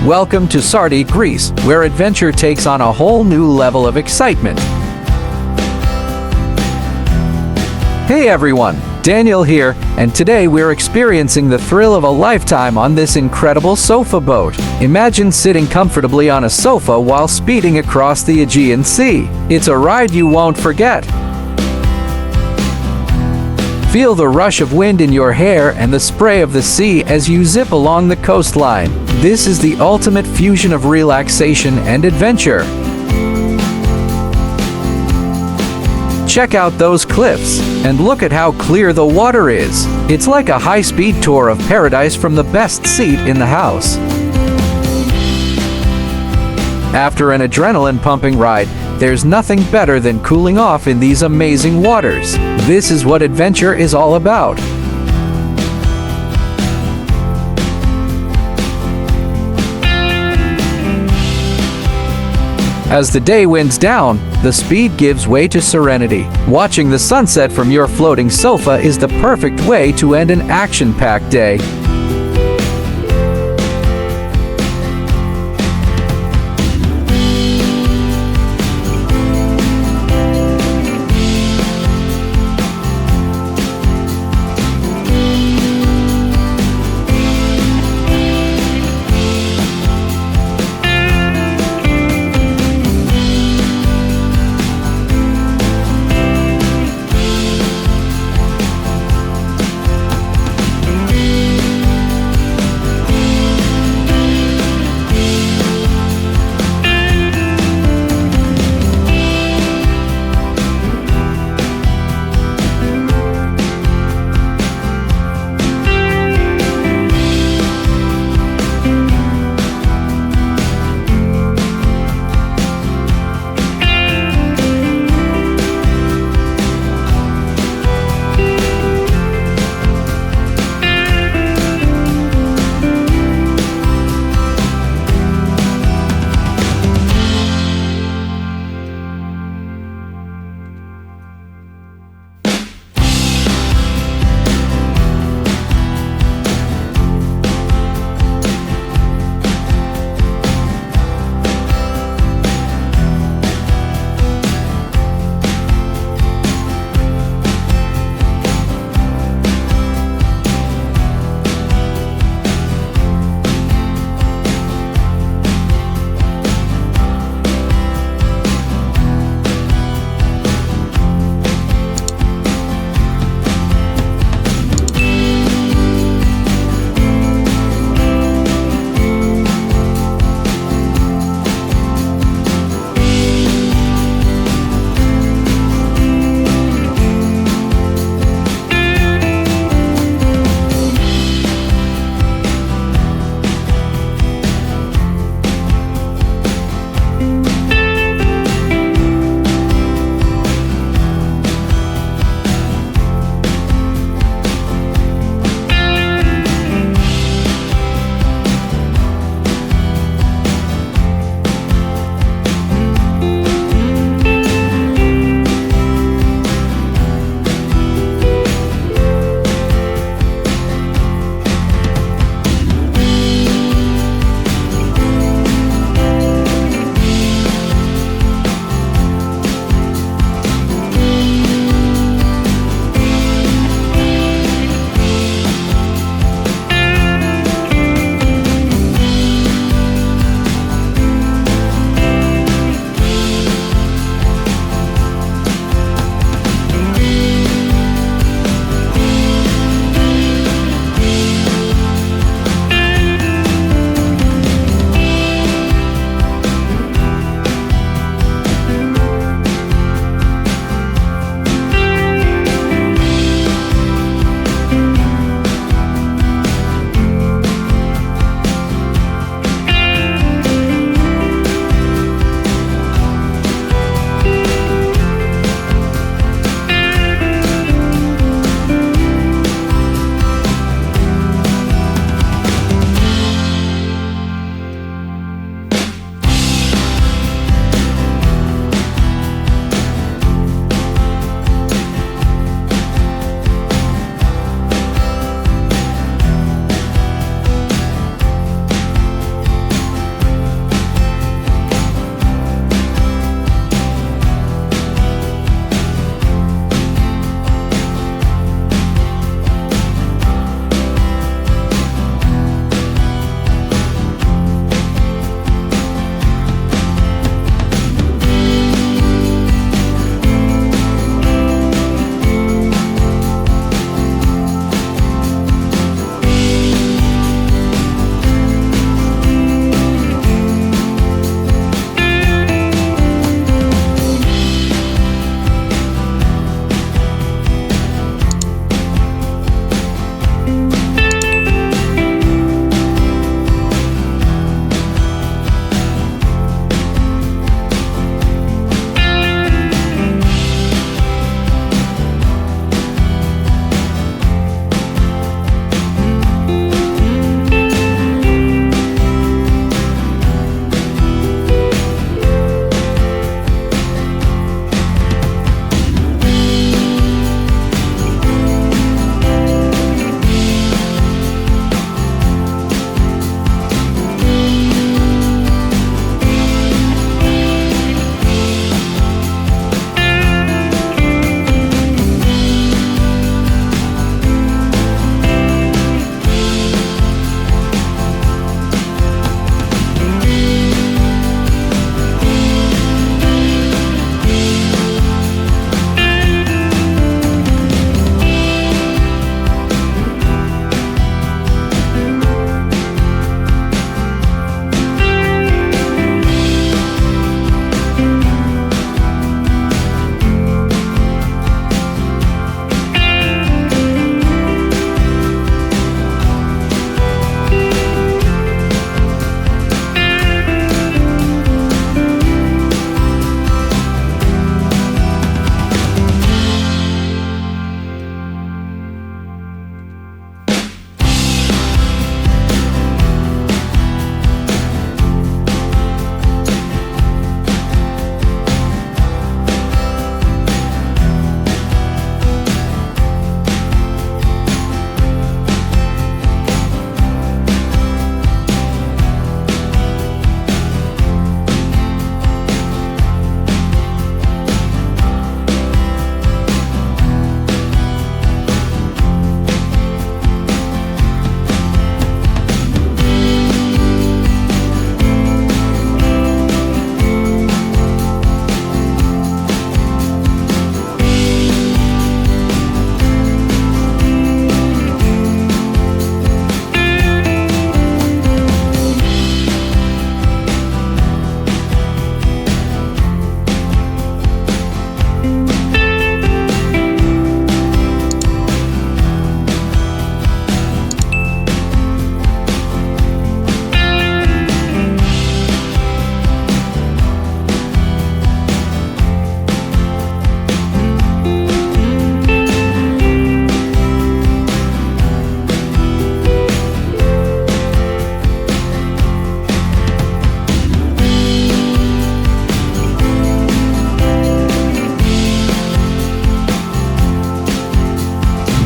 Welcome to Sarti, Greece, where adventure takes on a whole new level of excitement. Hey everyone, Daniel here, and today we're experiencing the thrill of a lifetime on this incredible sofa boat. Imagine sitting comfortably on a sofa while speeding across the Aegean Sea. It's a ride you won't forget. Feel the rush of wind in your hair and the spray of the sea as you zip along the coastline. This is the ultimate fusion of relaxation and adventure. Check out those cliffs, and look at how clear the water is. It's like a high-speed tour of paradise from the best seat in the house. After an adrenaline-pumping ride, there's nothing better than cooling off in these amazing waters. This is what adventure is all about. As the day winds down, the speed gives way to serenity. Watching the sunset from your floating sofa is the perfect way to end an action-packed day.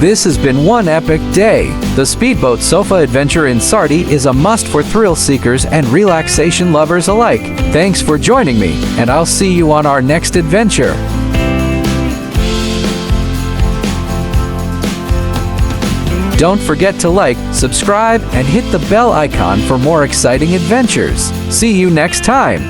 This has been one epic day. The speedboat sofa adventure in Sarti is a must for thrill seekers and relaxation lovers alike. Thanks for joining me, and I'll see you on our next adventure. Don't forget to like, subscribe, and hit the bell icon for more exciting adventures. See you next time.